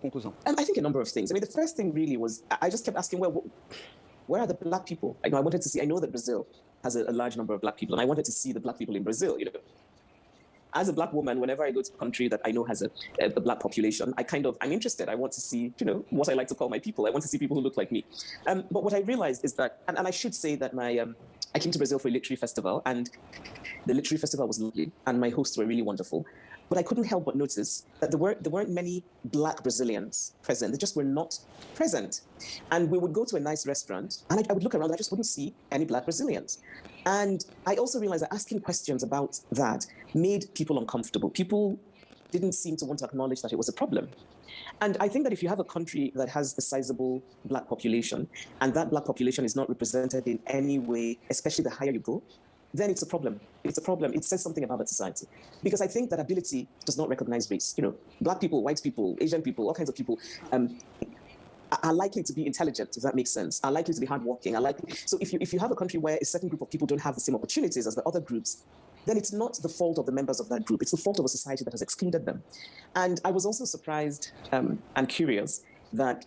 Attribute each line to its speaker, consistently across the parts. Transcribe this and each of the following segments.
Speaker 1: conclusão?
Speaker 2: I think a number of things. I mean, the first thing really was I just kept asking, well, where are the black people? I wanted to see, I know that Brazil has a large number of black people, and I wanted to see the black people in Brazil, As a black woman, whenever I go to a country that I know has a black population, I'm interested. I want to see, what I like to call my people. I want to see people who look like me. But what I realized is that, and I should say that I came to Brazil for a literary festival, and the literary festival was lovely, and my hosts were really wonderful. But I couldn't help but notice that there weren't many black Brazilians present. They just were not present. And we would go to a nice restaurant, and I would look around, and I just wouldn't see any black Brazilians. And I also realized that asking questions about that made people uncomfortable. People didn't seem to want to acknowledge that it was a problem. And I think that if you have a country that has a sizable black population, and that black population is not represented in any way, especially the higher you go, then it's a problem. It's a problem. It says something about that society. Because I think that ability does not recognize race. Black people, white people, Asian people, all kinds of people are likely to be intelligent, if that makes sense, are likely to be hardworking. So if you have a country where a certain group of people don't have the same opportunities as the other groups, then it's not the fault of the members of that group. It's the fault of a society that has excluded them. And I was also surprised and curious that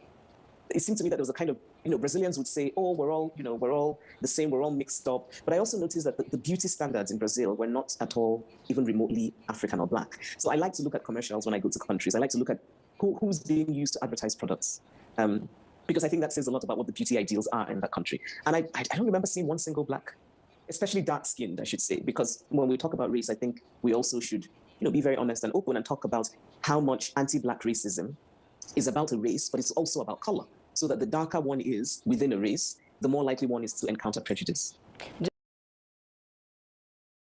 Speaker 2: it seemed to me that there was a kind of, Brazilians would say, oh, we're all the same, we're all mixed up. But I also noticed that the beauty standards in Brazil were not at all even remotely African or black. So I like to look at commercials when I go to countries. I like to look at who's being used to advertise products. Because I think that says a lot about what the beauty ideals are in that country. And I don't remember seeing one single black, especially dark-skinned, I should say, because when we talk about race, I think we also should, be very honest and open and talk about how much anti-black racism is about a race, but it's also about color. So that the darker one is within a race, the more likely one is to encounter prejudice.